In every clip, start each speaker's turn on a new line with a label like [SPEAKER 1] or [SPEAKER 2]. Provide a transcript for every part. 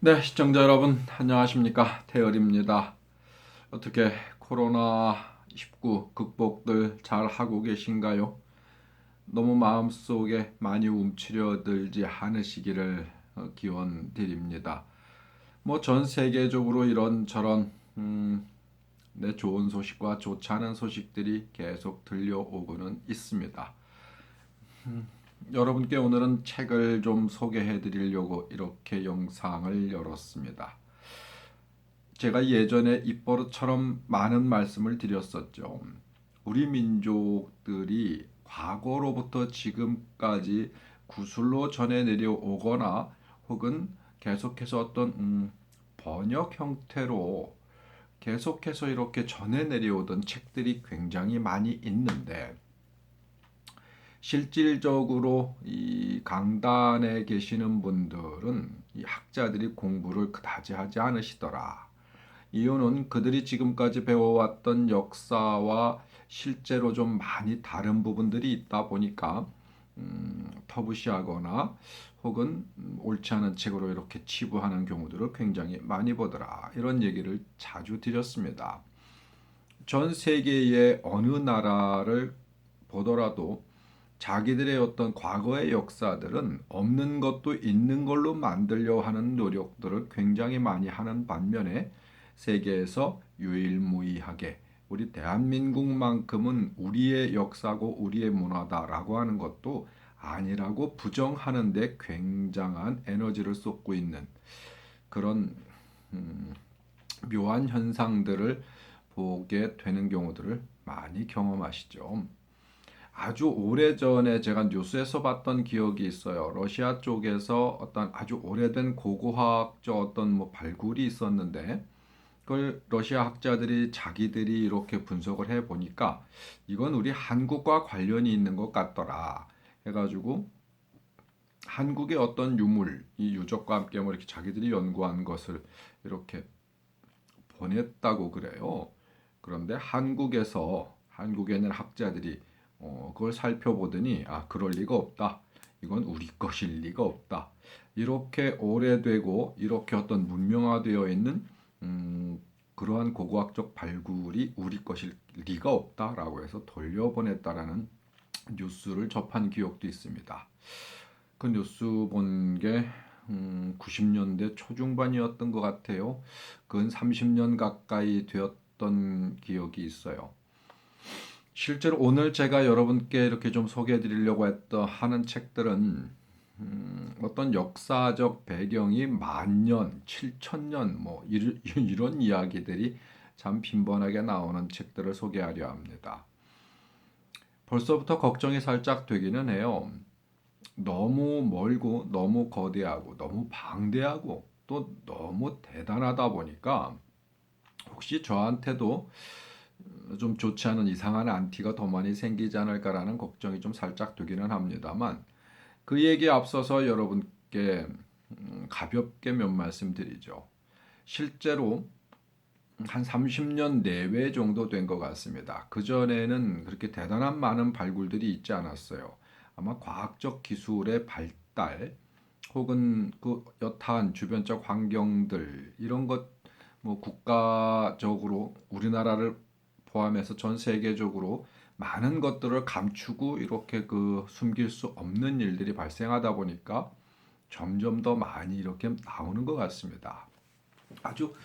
[SPEAKER 1] 네, 시청자 여러분, 안녕하십니까? 태열입니다. 어떻게 코로나19 극복들 잘 하고 계신가요? 너무 마음속에 많이 움츠려들지 않으시기를 기원 드립니다. 뭐 전 세계적으로 이런저런 네, 좋은 소식과 좋지 않은 소식들이 계속 들려오고는 있습니다. 여러분께 오늘은 책을 좀 소개해 드리려고 이렇게 영상을 열었습니다. 제가 예전에 입버릇처럼 많은 말씀을 드렸었죠. 우리 민족들이 과거로부터 지금까지 구술로 전해 내려오거나 혹은 계속해서 어떤 번역 형태로 계속해서 이렇게 전해 내려오던 책들이 굉장히 많이 있는데, 실질적으로 이 강단에 계시는 분들은 이 학자들이 공부를 그다지 하지 않으시더라. 이유는 그들이 지금까지 배워왔던 역사와 실제로 좀 많이 다른 부분들이 있다 보니까 터부시하거나 혹은 옳지 않은 책으로 이렇게 치부하는 경우들을 굉장히 많이 보더라. 이런 얘기를 자주 드렸습니다. 전 세계의 어느 나라를 보더라도 자기들의 어떤 과거의 역사들은 없는 것도 있는 걸로 만들려 하는 노력들을 굉장히 많이 하는 반면에, 세계에서 유일무이하게 우리 대한민국만큼은 우리의 역사고 우리의 문화다라고 하는 것도 아니라고 부정하는데 굉장한 에너지를 쏟고 있는 그런 묘한 현상들을 보게 되는 경우들을 많이 경험하시죠. 아주 오래전에 제가 뉴스에서 봤던 기억이 있어요. 러시아 쪽에서 어떤 아주 오래된 고고학적 어떤 뭐 발굴이 있었는데, 그걸 러시아 학자들이 자기들이 이렇게 분석을 해 보니까 이건 우리 한국과 관련이 있는 것 같더라 해가지고 한국의 어떤 유물, 이 유적과 함께 뭐 이렇게 자기들이 연구한 것을 이렇게 보냈다고 그래요. 그런데 한국에 있는 학자들이 그걸 살펴보더니 그럴 리가 없다. 이건 우리 것일 리가 없다. 이렇게 오래되고 이렇게 어떤 문명화되어 있는 그러한 고고학적 발굴이 우리 것일 리가 없다라고 해서 돌려보냈다라는 뉴스를 접한 기억도 있습니다. 그 뉴스 본 게 90년대 초중반이었던 것 같아요. 근 30년 가까이 되었던 기억이 있어요. 실제로 오늘 제가 여러분께 이렇게 좀 소개해 드리려고 했던 하는 책들은 어떤 역사적 배경이 만년, 7천년 뭐 이런 이야기들이 참 빈번하게 나오는 책들을 소개하려 합니다. 벌써부터 걱정이 살짝 되기는 해요. 너무 멀고 너무 거대하고 너무 방대하고 또 너무 대단하다 보니까 혹시 저한테도 좀 좋지 않은 이상한 안티가 더 많이 생기지 않을까라는 걱정이 좀 살짝 되기는 합니다만, 그 얘기에 앞서서 여러분께 가볍게 몇 말씀 드리죠. 실제로 한 30년 내외 정도 된 것 같습니다. 그전에는 그렇게 대단한 많은 발굴들이 있지 않았어요. 아마 과학적 기술의 발달 혹은 그 여타한 주변적 환경들 이런 것, 뭐 국가적으로 우리나라를 포함해서 전 세계적으로 많은 것들을 감추고 이렇게 그 숨길 수 없는 일들이 발생하다 보니까 점점 더 많이 이렇게 나오는 것 같습니다. 아주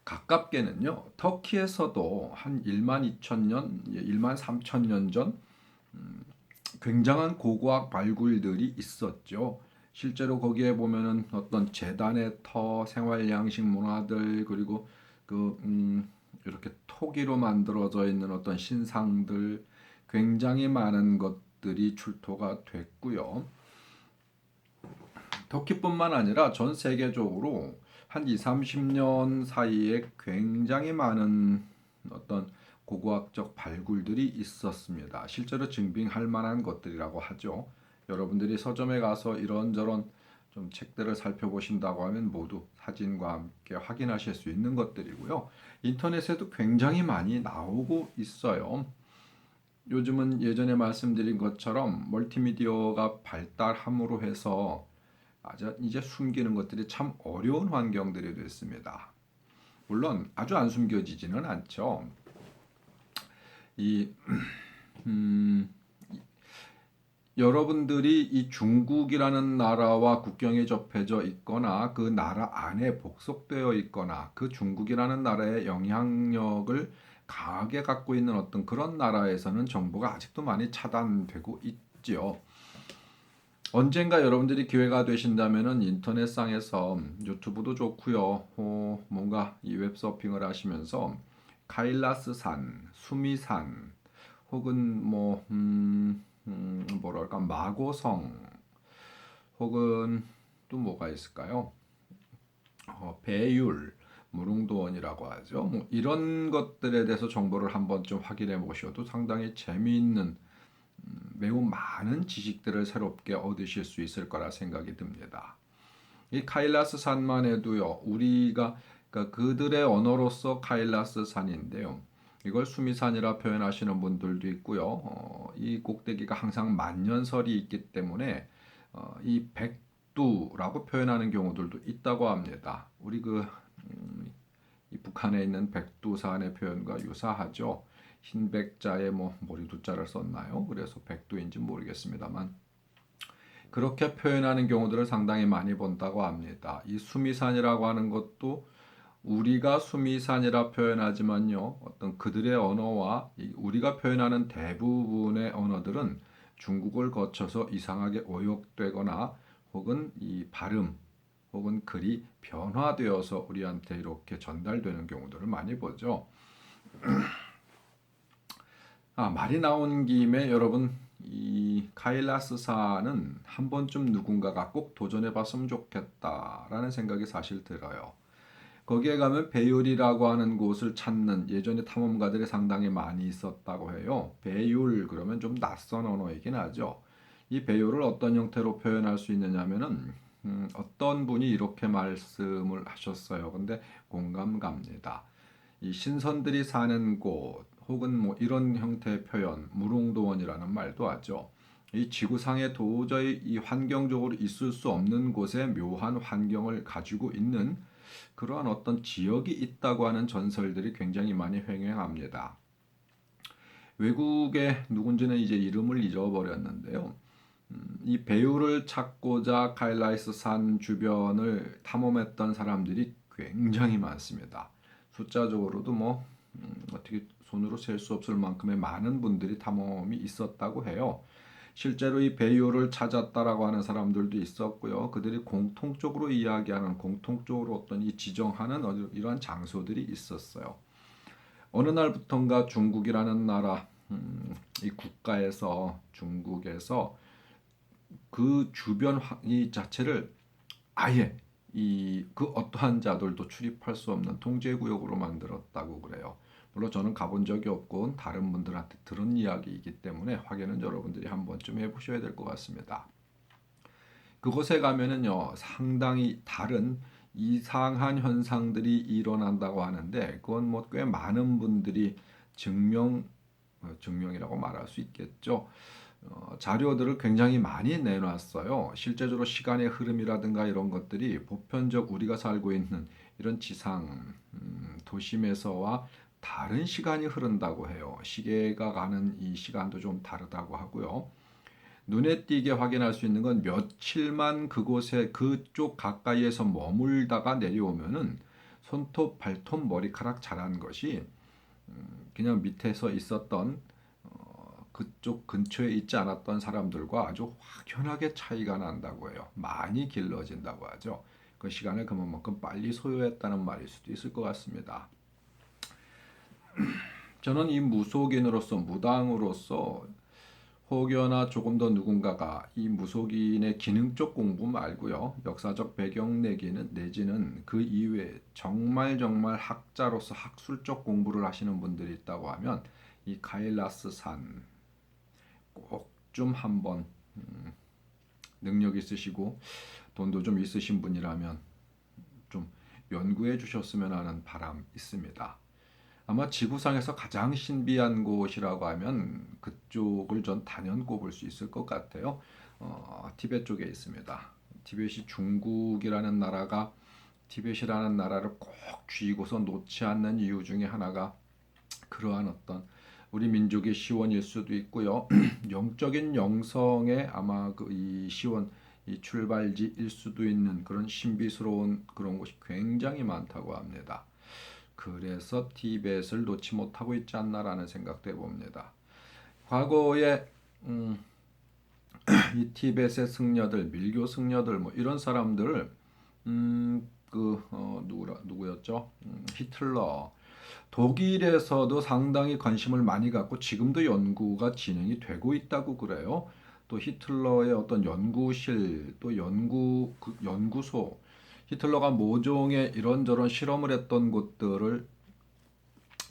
[SPEAKER 1] 가깝게는요, 터키에서도 한 1만 2천 년, 1만 3천 년 전 굉장한 고고학 발굴들이 있었죠. 실제로 거기에 보면은 어떤 재단의 터, 생활 양식 문화들, 그리고 그 이렇게 토기로 만들어져 있는 어떤 신상들, 굉장히 많은 것들이 출토가 됐고요. 터키뿐만 아니라 전 세계적으로 한 2, 30년 사이에 굉장히 많은 어떤 고고학적 발굴들이 있었습니다. 실제로 증빙할 만한 것들이라고 하죠. 여러분들이 서점에 가서 이런저런 좀 책들을 살펴보신다고 하면 모두 사진과 함께 확인하실 수 있는 것들이고요. 인터넷에도 굉장히 많이 나오고 있어요. 요즘은 예전에 말씀드린 것처럼 멀티미디어가 발달함으로 해서 이제 숨기는 것들이 참 어려운 환경들이 됐습니다. 물론 아주 안 숨겨지지는 않죠. 이 음, 여러분들이 이 중국이라는 나라와 국경에 접해져 있거나 그 나라 안에 복속되어 있거나 그 중국이라는 나라의 영향력을 강하게 갖고 있는 어떤 그런 나라에서는 정보가 아직도 많이 차단되고 있지요. 언젠가 여러분들이 기회가 되신다면은 인터넷상에서 유튜브도 좋고요. 뭔가 이 웹서핑을 하시면서 카일라스산, 수미산 혹은 뭐랄까 마고성 혹은 또 뭐가 있을까요? 배율, 무릉도원이라고 하죠. 뭐 이런 것들에 대해서 정보를 한번 좀 확인해 보셔도 상당히 재미있는 매우 많은 지식들을 새롭게 얻으실 수 있을 거라 생각이 듭니다. 이 카일라스 산만 해도요, 우리가 그러니까 그들의 언어로서 카일라스 산인데요. 이걸 수미산이라 표현하시는 분들도 있고요. 이 꼭대기가 항상 만년설이 있기 때문에 이 백두라고 표현하는 경우들도 있다고 합니다. 우리 이 북한에 있는 백두산의 표현과 유사하죠. 흰 백자에 뭐 머리 두자를 썼나요? 그래서 백두인지 모르겠습니다만 그렇게 표현하는 경우들을 상당히 많이 본다고 합니다. 이 수미산이라고 하는 것도 우리가 수미산이라 표현하지만요, 어떤 그들의 언어와 우리가 표현하는 대부분의 언어들은 중국을 거쳐서 이상하게 오역되거나 혹은 이 발음 혹은 글이 변화되어서 우리한테 이렇게 전달되는 경우들을 많이 보죠. 말이 나온 김에 여러분 이 카일라스산은 한 번쯤 누군가가 꼭 도전해 봤으면 좋겠다라는 생각이 사실 들어요. 거기에 가면 베율이라고 하는 곳을 찾는 예전에 탐험가들이 상당히 많이 있었다고 해요. 베율 그러면 좀 낯선 언어이긴 하죠. 이 베율을 어떤 형태로 표현할 수 있느냐면은 어떤 분이 이렇게 말씀을 하셨어요. 근데 공감 갑니다. 이 신선들이 사는 곳 혹은 뭐 이런 형태의 표현, 무릉도원이라는 말도 하죠. 이 지구상에 도저히 이 환경적으로 있을 수 없는 곳에 묘한 환경을 가지고 있는 그러한 어떤 지역이 있다고 하는 전설들이 굉장히 많이 횡행합니다. 외국의 누군지는 이제 이름을 잊어버렸는데요. 이 배율을 찾고자 카일라이스 산 주변을 탐험했던 사람들이 굉장히 많습니다. 숫자적으로도 어떻게 손으로 셀 수 없을 만큼의 많은 분들이 탐험이 있었다고 해요. 실제로 이 배율을 찾았다라고 하는 사람들도 있었고요. 그들이 공통적으로 이야기하는 공통적으로 어떤 이 지정하는 이러한 장소들이 있었어요. 어느 날부턴가 중국이라는 나라 이 국가에서 중국에서 그 주변 이 자체를 아예 이 그 어떠한 자들도 출입할 수 없는 통제 구역으로 만들었다고 그래요. 물론 저는 가본 적이 없고 다른 분들한테 들은 이야기이기 때문에 확인은 여러분들이 한 번쯤 해보셔야 될 것 같습니다. 그곳에 가면은요 상당히 다른 이상한 현상들이 일어난다고 하는데 그건 뭐 꽤 많은 분들이 증명이라고 말할 수 있겠죠. 자료들을 굉장히 많이 내놨어요. 실제적으로 시간의 흐름이라든가 이런 것들이 보편적 우리가 살고 있는 이런 지상 도심에서와 다른 시간이 흐른다고 해요. 시계가 가는 이 시간도 좀 다르다고 하고요. 눈에 띄게 확인할 수 있는 건 며칠만 그곳에 그쪽 가까이에서 머물다가 내려오면은 손톱, 발톱, 머리카락 자란 것이 그냥 밑에서 있었던 그쪽 근처에 있지 않았던 사람들과 아주 확연하게 차이가 난다고 해요. 많이 길러진다고 하죠. 그 시간을 그만큼 빨리 소요했다는 말일 수도 있을 것 같습니다. 저는 이 무속인으로서 무당으로서 혹여나 조금 더 누군가가 이 무속인의 기능적 공부 말고요. 역사적 배경 내지는 그 이외에 정말 학자로서 학술적 공부를 하시는 분들이 있다고 하면 이 카일라스 산 꼭 좀 한번 능력 있으시고 돈도 좀 있으신 분이라면 좀 연구해 주셨으면 하는 바람 있습니다. 아마 지구상에서 가장 신비한 곳이라고 하면 그쪽을 전 단연 꼽을 수 있을 것 같아요. 티베트 쪽에 있습니다. 티벳이 중국이라는 나라가 티벳이라는 나라를 꼭 쥐고서 놓지 않는 이유 중에 하나가 그러한 어떤 우리 민족의 시원일 수도 있고요. 영적인 영성의 아마 그 이 시원 이 출발지일 수도 있는 그런 신비스러운 그런 곳이 굉장히 많다고 합니다. 그래서 티벳을 놓지 못하고 있지 않나라는 생각도 해봅니다. 과거에 이 티벳의 승려들, 밀교 승려들 뭐 이런 사람들을 누구였죠? 히틀러. 독일에서도 상당히 관심을 많이 갖고 지금도 연구가 진행이 되고 있다고 그래요. 또 히틀러의 어떤 연구실, 또 연구소, 히틀러가 모종의 이런저런 실험을 했던 곳들을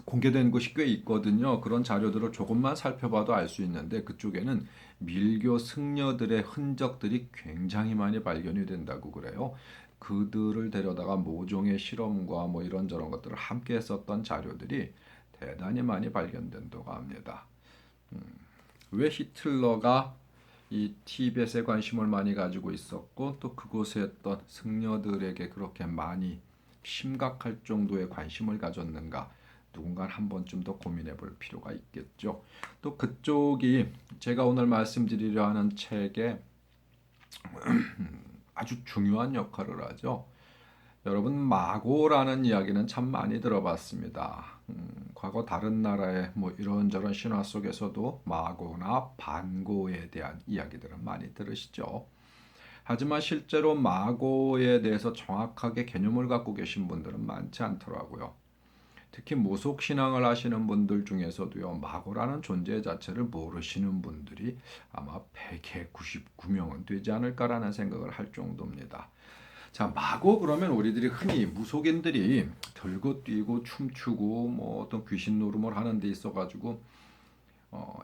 [SPEAKER 1] 공개된 곳이 꽤 있거든요. 그런 자료들을 조금만 살펴봐도 알 수 있는데 그쪽에는 밀교 승려들의 흔적들이 굉장히 많이 발견이 된다고 그래요. 그들을 데려다가 모종의 실험과 뭐 이런저런 것들을 함께 했었던 자료들이 대단히 많이 발견된다고 합니다. 왜 히틀러가 이 티벳에 관심을 많이 가지고 있었고 또 그곳에 있던 승려들에게 그렇게 많이 심각할 정도의 관심을 가졌는가? 누군가 한 번쯤 더 고민해 볼 필요가 있겠죠. 또 그쪽이 제가 오늘 말씀드리려 하는 책에 아주 중요한 역할을 하죠. 여러분 마고라는 이야기는 참 많이 들어봤습니다. 과거 다른 나라의 뭐 이런저런 신화 속에서도 마고나 반고에 대한 이야기들은 많이 들으시죠. 하지만 실제로 마고에 대해서 정확하게 개념을 갖고 계신 분들은 많지 않더라고요. 특히 무속신앙을 하시는 분들 중에서도요, 마고라는 존재 자체를 모르시는 분들이 아마 100에 99명은 되지 않을까라는 생각을 할 정도입니다. 자, 마고 그러면 우리들이 흔히 무속인들이 들고 뛰고 춤추고 뭐 어떤 귀신 노름을 하는 데 있어가지고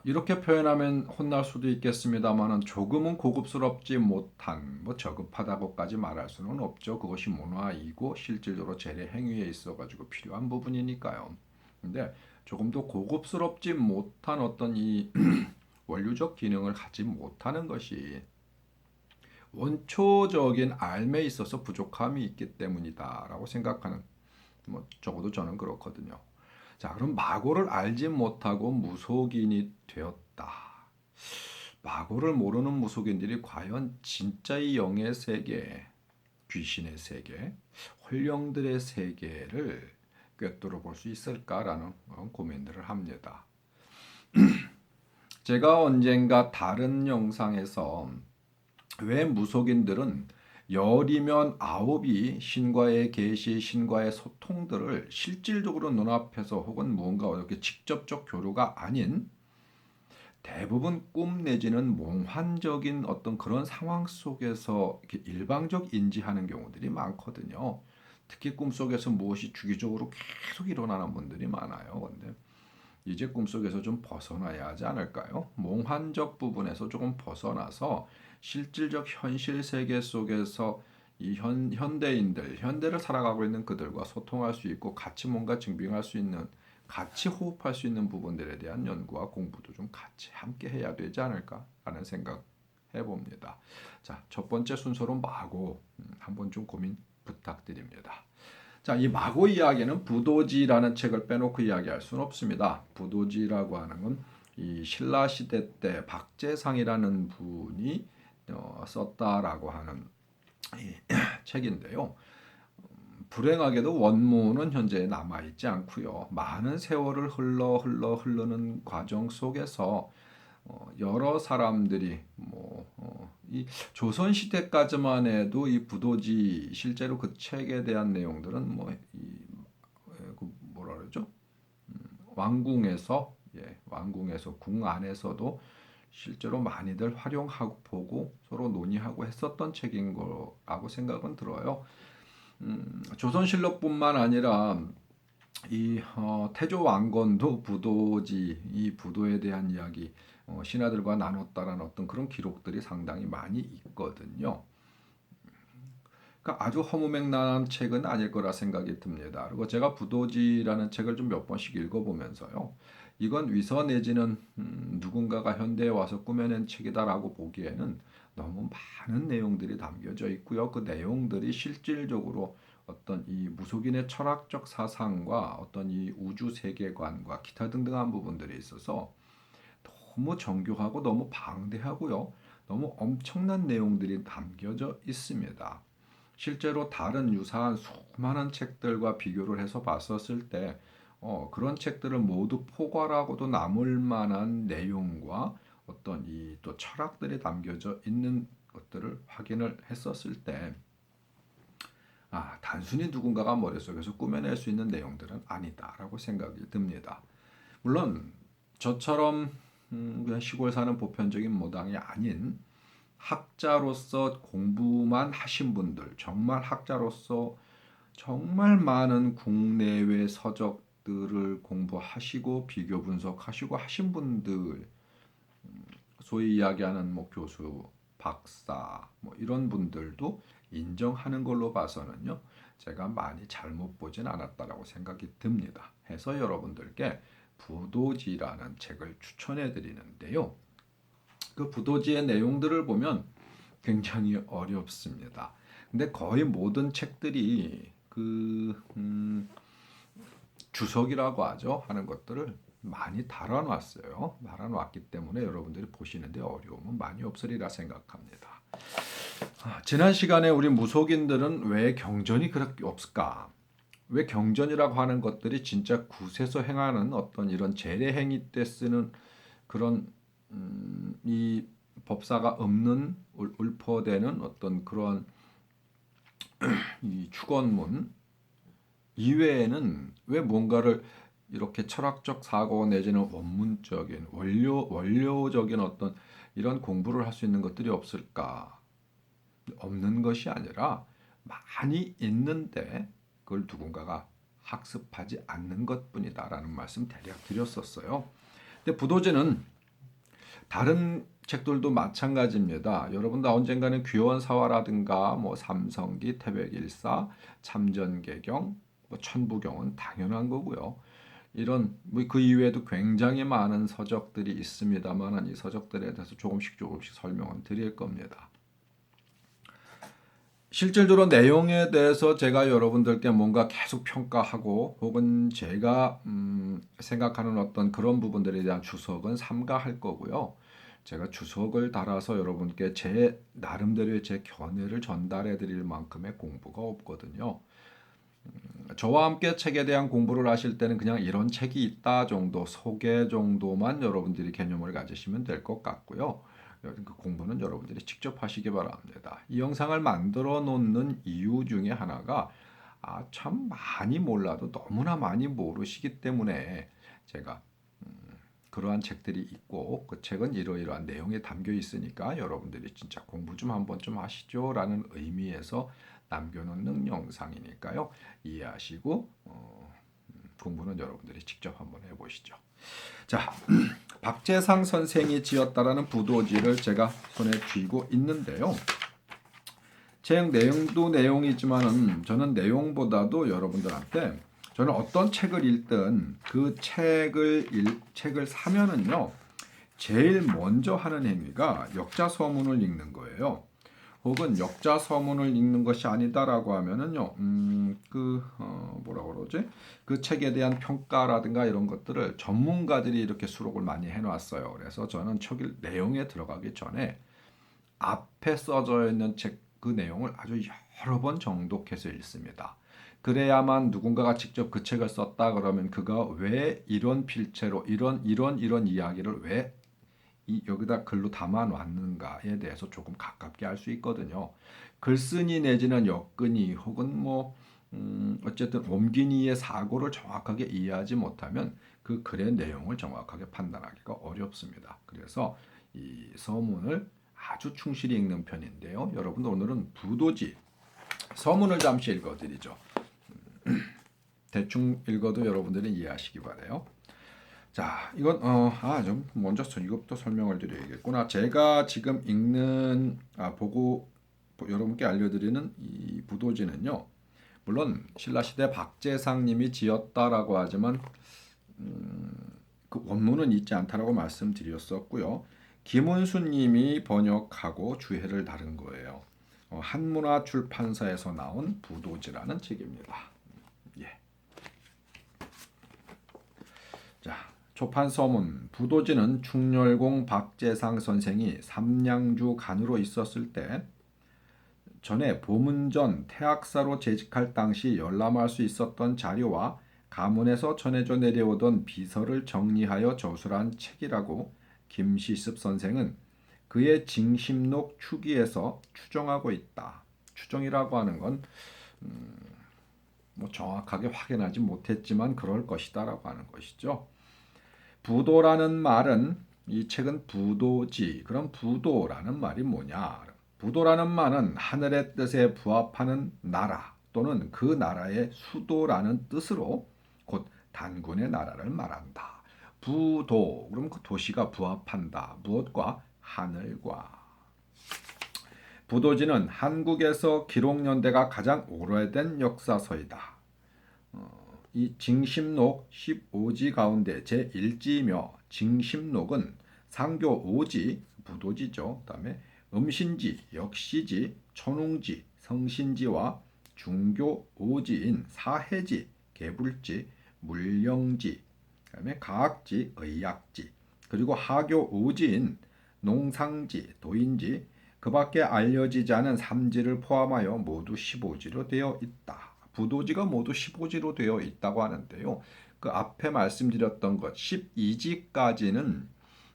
[SPEAKER 1] 이렇게 표현하면 혼날 수도 있겠습니다만은 조금은 고급스럽지 못한 뭐 저급하다고까지 말할 수는 없죠. 그것이 문화이고 실질적으로 재래 행위에 있어가지고 필요한 부분이니까요. 근데 조금 더 고급스럽지 못한 어떤 이 원류적 기능을 갖지 못하는 것이 원초적인 삶에 있어서 부족함이 있기 때문이다라고 생각하는 뭐 적어도 저는 그렇거든요. 자, 그럼 마고를 알지 못하고 무속인이 되었다. 마고를 모르는 무속인들이 과연 진짜의 영의 세계, 귀신의 세계, 혼령들의 세계를 꿰뚫어 볼 수 있을까라는 고민들을 합니다. 제가 언젠가 다른 영상에서 왜 무속인들은 열이면 아홉이 신과의 계시, 신과의 소통들을 실질적으로 눈앞에서 혹은 무언가 이렇게 직접적 교류가 아닌 대부분 꿈 내지는 몽환적인 어떤 그런 상황 속에서 이렇게 일방적 인지하는 경우들이 많거든요. 특히 꿈속에서 무엇이 주기적으로 계속 일어나는 분들이 많아요. 근데 이제 꿈속에서 좀 벗어나야 하지 않을까요? 몽환적 부분에서 조금 벗어나서 실질적 현실 세계 속에서 이 현대인들, 현대를 살아가고 있는 그들과 소통할 수 있고 같이 뭔가 증빙할 수 있는, 같이 호흡할 수 있는 부분들에 대한 연구와 공부도 좀 같이 함께 해야 되지 않을까라는 생각 해봅니다. 자, 첫 번째 순서로 마고 한번 좀 고민 부탁드립니다. 자, 이 마고 이야기는 부도지라는 책을 빼놓고 이야기할 수는 없습니다. 부도지라고 하는 건 이 신라 시대 때 박재상이라는 분이 썼다라고 하는 이 책인데요. 불행하게도 원문은 현재 남아있지 않고요. 많은 세월을 흐르는 과정 속에서 여러 사람들이 이 조선 시대까지만 해도 이 부도지 실제로 그 책에 대한 내용들은 뭐라 그러죠? 왕궁에서 왕궁에서 궁 안에서도 실제로 많이들 활용하고 보고 서로 논의하고 했었던 책인 거라고 생각은 들어요. 조선실록뿐만 아니라 이 태조 왕건도 부도지 이 부도에 대한 이야기 신하들과 나눴다라는 어떤 그런 기록들이 상당히 많이 있거든요. 그러니까 아주 허무맹랑한 책은 아닐 거라 생각이 듭니다. 그리고 제가 부도지라는 책을 좀 몇 번씩 읽어보면서요. 이건 위서 내지는 누군가가 현대에 와서 꾸며낸 책이다라고 보기에는 너무 많은 내용들이 담겨져 있고요. 그 내용들이 실질적으로 어떤 이 무속인의 철학적 사상과 어떤 이 우주 세계관과 기타 등등한 부분들이 있어서 너무 정교하고 너무 방대하고요. 너무 엄청난 내용들이 담겨져 있습니다. 실제로 다른 유사한 수많은 책들과 비교를 해서 봤었을 때 그런 책들을 모두 포괄하고도 남을 만한 내용과 어떤 이 또 철학들이 담겨져 있는 것들을 확인을 했었을 때 단순히 누군가가 머릿속에서 꾸며낼 수 있는 내용들은 아니다라고 생각이 듭니다. 물론 저처럼 그냥 시골 사는 보편적인 모당이 아닌 학자로서 공부만 하신 분들, 정말 학자로서 정말 많은 국내외 서적들을 공부하시고 비교 분석하시고 하신 분들, 소위 이야기하는 뭐 교수, 박사, 뭐 이런 분들도 인정하는 걸로 봐서는요, 제가 많이 잘못 보진 않았다라고 생각이 듭니다. 해서 여러분들께 부도지라는 책을 추천해 드리는데요. 그 부도지의 내용들을 보면 굉장히 어렵습니다. 근데 거의 모든 책들이 주석이라고 하죠. 하는 것들을 많이 달아놨어요. 달아놨기 때문에 여러분들이 보시는데 어려움은 많이 없으리라 생각합니다. 지난 시간에 우리 무속인들은 왜 경전이 그렇게 없을까? 왜 경전이라고 하는 것들이 진짜 굿에서 행하는 어떤 이런 재래 행위 때 쓰는 그런 이 법사가 없는 읊어대는 어떤 그런 이 축원문 이외에는 왜 뭔가를 이렇게 철학적 사고 내지는 원문적인 원료적인 어떤 이런 공부를 할 수 있는 것들이 없을까? 없는 것이 아니라 많이 있는데 그걸 누군가가 학습하지 않는 것뿐이다라는 말씀 대략 드렸었어요. 근데 부도제는 다른 책들도 마찬가지입니다. 여러분도 언젠가는 귀원사화라든가 뭐 삼성기, 태백일사, 참전개경, 뭐 천부경은 당연한 거고요. 이런 뭐그 이외에도 굉장히 많은 서적들이 있습니다만 이 서적들에 대해서 조금씩 설명을 드릴 겁니다. 실질적으로 내용에 대해서 제가 여러분들께 뭔가 계속 평가하고 혹은 제가 생각하는 어떤 그런 부분들에 대한 주석은 삼가할 거고요. 제가 주석을 달아서 여러분께 제 나름대로의 제 견해를 전달해 드릴 만큼의 공부가 없거든요. 저와 함께 책에 대한 공부를 하실 때는 그냥 이런 책이 있다 정도 소개 정도만 여러분들이 개념을 가지시면 될 것 같고요. 그 공부는 여러분들이 직접 하시기 바랍니다. 이 영상을 만들어 놓는 이유 중에 하나가 참 많이 몰라도 너무나 많이 모르시기 때문에 제가 그러한 책들이 있고 그 책은 이러이러한 내용이 담겨 있으니까 여러분들이 진짜 공부 좀 한번 좀 하시죠 라는 의미에서 남겨놓는 영상이니까요. 이해하시고 공부는 여러분들이 직접 한번 해보시죠. 자, 박재상 선생이 지었다라는 부도지를 제가 손에 쥐고 있는데요. 책 내용도 내용이지만은 저는 내용보다도 여러분들한테 저는 어떤 책을 읽든 그 책을 사면은요 제일 먼저 하는 행위가 역자서문을 읽는 거예요. 혹은 역자서문을 읽는 것이 아니다라고 하면은요, 뭐라 그러지? 그 책에 대한 평가라든가 이런 것들을 전문가들이 이렇게 수록을 많이 해놨어요. 그래서 저는 책 내용에 들어가기 전에 앞에 써져 있는 책 그 내용을 아주 여러 번 정독해서 읽습니다. 그래야만 누군가가 직접 그 책을 썼다 그러면 그가 왜 이런 필체로 이런 이야기를 왜 여기다 글로 담아 놨는가에 대해서 조금 가깝게 알 수 있거든요. 글쓴이 내지는 역근이 혹은 뭐 어쨌든 옮긴이의 사고를 정확하게 이해하지 못하면 그 글의 내용을 정확하게 판단하기가 어렵습니다. 그래서 이 서문을 아주 충실히 읽는 편인데요. 여러분 오늘은 부도지 서문을 잠시 읽어드리죠. 대충 읽어도 여러분들은 이해하시기 바라요. 자, 이건 좀 먼저 이것부터 설명을 드려야겠구나. 제가 지금 읽는 보고 여러분께 알려드리는 이 부도지는요. 물론 신라시대 박재상님이 지었다라고 하지만 그 원문은 있지 않다라고 말씀드렸었고요. 김은수님이 번역하고 주해를 다룬 거예요. 한문화 출판사에서 나온 부도지라는 책입니다. 예. 자, 초판 서문. 부도지는 충렬공 박재상 선생이 삼량주 간으로 있었을 때 전에 보문전 태학사로 재직할 당시 열람할 수 있었던 자료와 가문에서 전해져 내려오던 비서를 정리하여 저술한 책이라고 김시습 선생은 그의 징심록 추기에서 추정하고 있다. 추정이라고 하는 건 뭐 정확하게 확인하지 못했지만 그럴 것이다라고 하는 것이죠. 부도라는 말은 이 책은 부도지. 그럼 부도라는 말이 뭐냐? 부도라는 말은 하늘의 뜻에 부합하는 나라 또는 그 나라의 수도라는 뜻으로 곧 단군의 나라를 말한다. 부도, 그럼 그 도시가 부합한다. 무엇과? 하늘과. 부도지는 한국에서 기록연대가 가장 오래된 역사서이다. 이 징심록 15지 가운데 제1지이며 징심록은 상교 5지, 부도지죠. 그 다음에 음신지, 역시지, 천웅지, 성신지와 중교 5지인 사해지, 개불지, 물령지, 그다음에 가학지, 의약지, 그리고 하교 5지인 농상지, 도인지, 그 밖에 알려지지 않은 3지를 포함하여 모두 15지로 되어 있다. 부도지가 모두 15지로 되어 있다고 하는데요. 그 앞에 말씀드렸던 것 12지까지는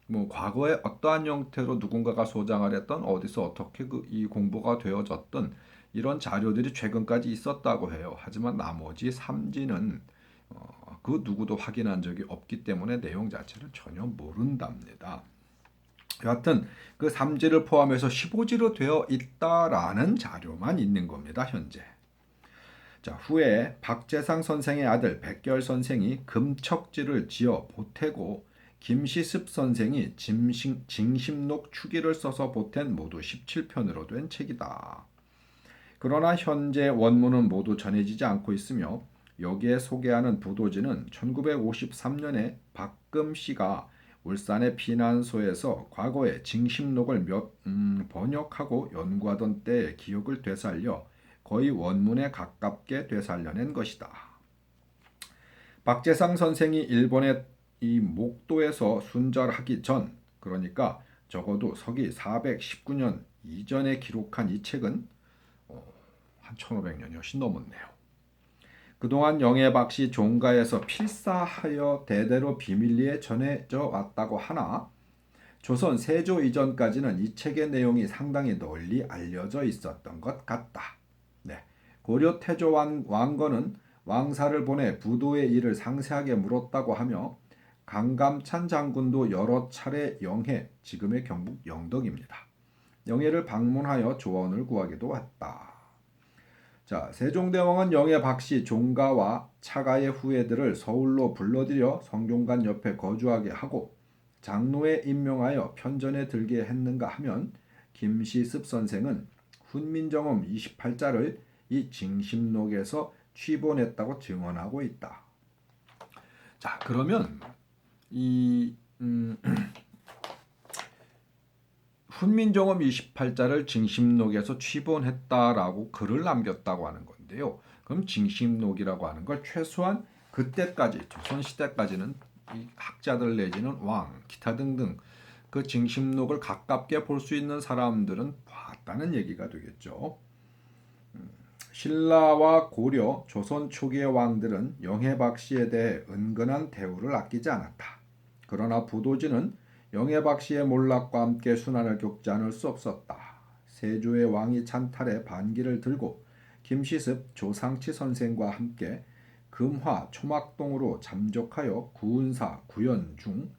[SPEAKER 1] 뭐 과거에 어떠한 형태로 누군가가 소장을 했던 어디서 어떻게 이 공부가 되어졌던 이런 자료들이 최근까지 있었다고 해요. 하지만 나머지 3지는 그 누구도 확인한 적이 없기 때문에 내용 자체를 전혀 모른답니다. 여하튼 그 3지를 포함해서 15지로 되어 있다라는 자료만 있는 겁니다. 현재. 자, 후에 박재상 선생의 아들 백결 선생이 금척지를 지어 보태고 김시습 선생이 징심록 추기를 써서 보탠 모두 17편으로 된 책이다. 그러나 현재 원문은 모두 전해지지 않고 있으며 여기에 소개하는 부도지는 1953년에 박금 씨가 울산의 피난소에서 과거에 징심록을 번역하고 연구하던 때의 기억을 되살려 거의 원문에 가깝게 되살려낸 것이다. 박재상 선생이 일본의 이 목도에서 순절하기 전, 그러니까 적어도 서기 419년 이전에 기록한 이 책은 한 1500년이 훨씬 넘었네요. 그동안 영해박씨 종가에서 필사하여 대대로 비밀리에 전해져 왔다고 하나 조선 세조 이전까지는 이 책의 내용이 상당히 널리 알려져 있었던 것 같다. 네. 고려 태조 왕건은 왕사를 보내 부도의 일을 상세하게 물었다고 하며 강감찬 장군도 여러 차례 영해, 지금의 경북 영덕입니다. 영해를 방문하여 조언을 구하기도 했다. 자, 세종대왕은 영해 박씨 종가와 차가의 후예들을 서울로 불러들여 성균관 옆에 거주하게 하고 장로에 임명하여 편전에 들게 했는가 하면 김시습 선생은 훈민정음 28자를 이 징심록에서 취본했다고 증언하고 있다. 자, 그러면 이 훈민정음 28자를 징심록에서 취본했다라고 글을 남겼다고 하는 건데요. 그럼 징심록이라고 하는 걸 최소한 그때까지 조선시대까지는 이 학자들 내지는 왕, 기타 등등 그 징심록을 가깝게 볼 수 있는 사람들은 봤다는 얘기가 되겠죠. 신라와 고려, 조선 초기의 왕들은 영해박씨에 대해 은근한 대우를 아끼지 않았다. 그러나 부도지는 영해박씨의 몰락과 함께 순환을 겪지 않을 수 없었다. 세조의 왕이 찬탈해 반기를 들고 김시습, 조상치 선생과 함께 금화, 초막동으로 잠적하여 구은사, 구연 중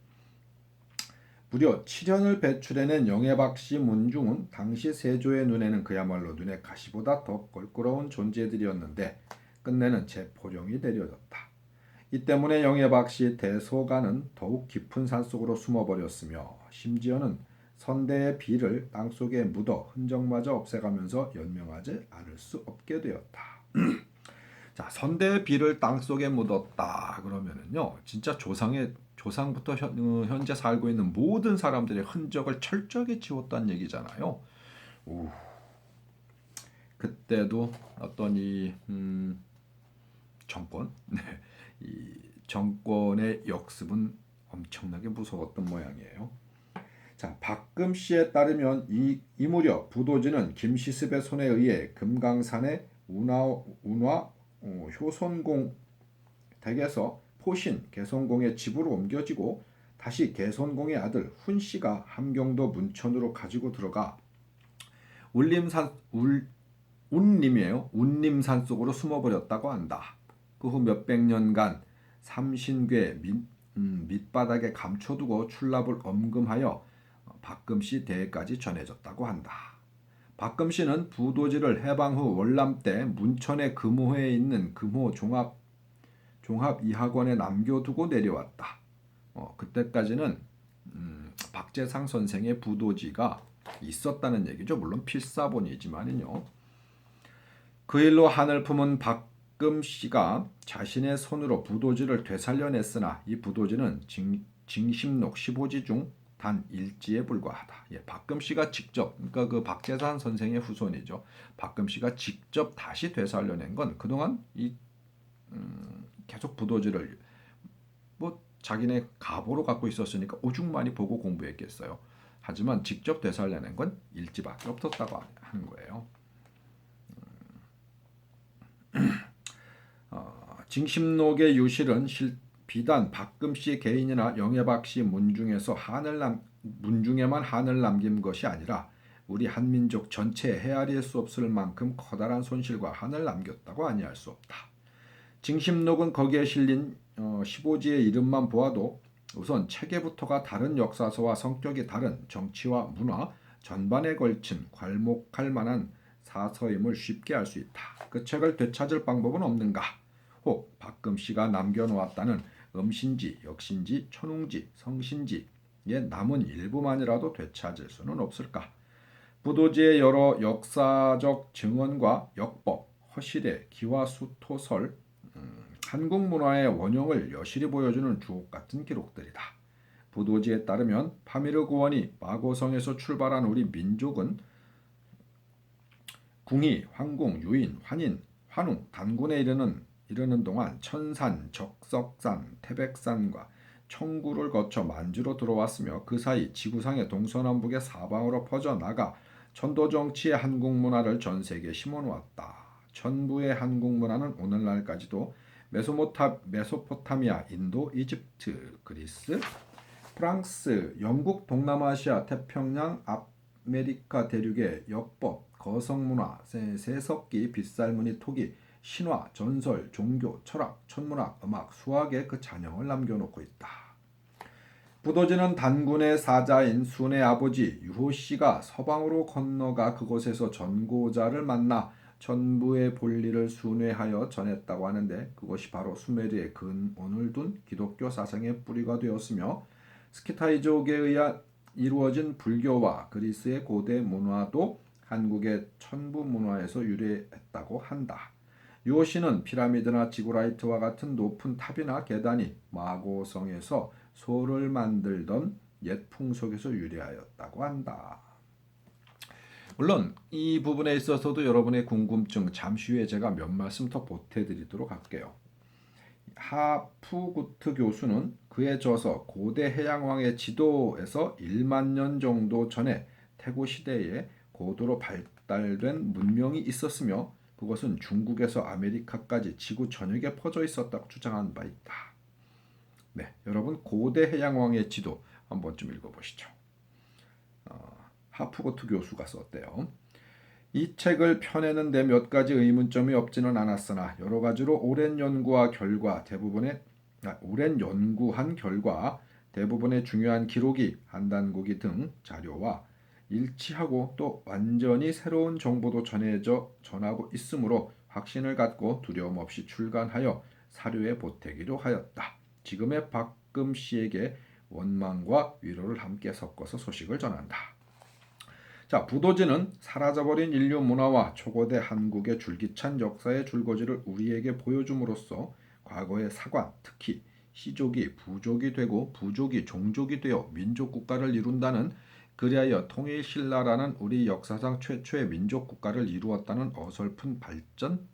[SPEAKER 1] 무려 7년을 배출해낸 영해박씨 문중은 당시 세조의 눈에는 그야말로 눈의 가시보다 더 껄끄러운 존재들이었는데 끝내는 체포령이 내려졌다. 이 때문에 영해박씨 대소가는 더욱 깊은 산속으로 숨어버렸으며 심지어는 선대의 비를 땅속에 묻어 흔적마저 없애가면서 연명하지 않을 수 없게 되었다. 자, 선대의 비를 땅속에 묻었다 그러면은요. 진짜 조상부터 현재 살고 있는 모든 사람들의 흔적을 철저하게 지웠다는 얘기잖아요. 오, 그때도 어떤 이 정권, 네, 이 정권의 역습은 엄청나게 무서웠던 모양이에요. 자, 박금 씨에 따르면 이 무렵 부도지는 김시습의 손에 의해 금강산의 운화 효손공 댁에서 포신 개선공의 집으로 옮겨지고 다시 개선공의 아들 훈 씨가 함경도 문천으로 가지고 들어가 울림산 운림이에요. 운림산 속으로 숨어버렸다고 한다. 그 후 몇백 년간 삼신괴 밑바닥에 감춰두고 출납을 엄금하여 박금씨 대까지 전해졌다고 한다. 박금씨는 부도지를 해방 후 월남 때 문천의 금호회에 있는 금호 종합이학원에 남겨두고 내려왔다. 그때까지는 박재상 선생의 부도지가 있었다는 얘기죠. 물론 필사본이지만요. 그 일로 한을 품은 박금씨가 자신의 손으로 부도지를 되살려냈으나 이 부도지는 징심록 15지 중 단 1지에 불과하다. 예, 박금씨가 직접, 그러니까 그 박재산 선생의 후손이죠. 박금씨가 직접 다시 되살려낸 건 그동안 계속 부도지를 뭐 자기네 가보로 갖고 있었으니까 오죽 많이 보고 공부했겠어요. 하지만 직접 되살려낸 건 1지밖에 없었다고 하는 거예요. 징심록의 유실은 비단 박금씨 개인이나 영애박씨 문중에만 한을 남긴 것이 아니라 우리 한민족 전체에 헤아릴 수 없을 만큼 커다란 손실과 한을 남겼다고 아니할 수 없다. 징심록은 거기에 실린 15지의 이름만 보아도 우선 체계부터가 다른 역사서와 성격이 다른 정치와 문화 전반에 걸친 괄목할 만한 사서임을 쉽게 알 수 있다. 그 책을 되찾을 방법은 없는가? 혹 박금씨가 남겨놓았다는 음신지, 역신지, 천웅지, 성신지의 남은 일부만이라도 되찾을 수는 없을까? 부도지의 여러 역사적 증언과 역법, 허실의 기와수토설, 한국 문화의 원형을 여실히 보여주는 주옥같은 기록들이다. 부도지에 따르면 파미르 구원이 마고성에서 출발한 우리 민족은 궁이, 황궁, 유인, 환인, 환웅, 단군에 이르는 동안 천산, 적석산, 태백산과 청구를 거쳐 만주로 들어왔으며 그 사이 지구상의 동서남북의 사방으로 퍼져나가 천도정치의 한국 문화를 전 세계에 심어놓았다. 천부의 한국 문화는 오늘날까지도 메소포타미아, 인도, 이집트, 그리스, 프랑스, 영국, 동남아시아, 태평양, 아메리카 대륙의 역법, 거성문화, 세석기, 빗살무늬, 토기, 신화, 전설, 종교, 철학, 천문학, 음악, 수학에 그 잔영을 남겨놓고 있다. 부도지는 단군의 사자인 순의 아버지 유호씨가 서방으로 건너가 그곳에서 전고자를 만나 천부의 본리를 순회하여 전했다고 하는데 그것이 바로 수메르의 근원을 둔 기독교 사상의 뿌리가 되었으며 스키타이족에 의해 이루어진 불교와 그리스의 고대 문화도 한국의 천부 문화에서 유래했다고 한다. 유호씨는 피라미드나 지구라이트와 같은 높은 탑이나 계단이 마고성에서 소를 만들던 옛 풍속에서 유래하였다고 한다. 물론 이 부분에 있어서도 여러분의 궁금증 잠시 후에 제가 몇 말씀 더 보태드리도록 할게요. 하프구트 교수는 그에 져서 고대 해양왕의 지도에서 1만 년 정도 전에 태고 시대에 고도로 발달된 문명이 있었으며 그것은 중국에서 아메리카까지 지구 전역에 퍼져 있었다고 주장한 바 있다. 네, 여러분 고대 해양왕의 지도 한번 좀 읽어보시죠. 하프고트 교수가 썼대요. 이 책을 펴내는 데 몇 가지 의문점이 없지는 않았으나 여러 가지로 오랜 연구한 결과 대부분의 중요한 기록이 한단국이 등 자료와 일치하고 또 완전히 새로운 정보도 전하고 있으므로 확신을 갖고 두려움 없이 출간하여 사료에 보태기로 하였다. 지금의 박금 씨에게 원망과 위로를 함께 섞어서 소식을 전한다. 자, 부도지는 사라져버린 인류 문화와 초고대 한국의 줄기찬 역사의 줄거지를 우리에게 보여줌으로써 과거의 사관, 특히 시족이 부족이 되고 부족이 종족이 되어 민족 국가를 이룬다는, 그리하여 통일 신라라는 우리 역사상 최초의 민족 국가를 이루었다는 어설픈 발전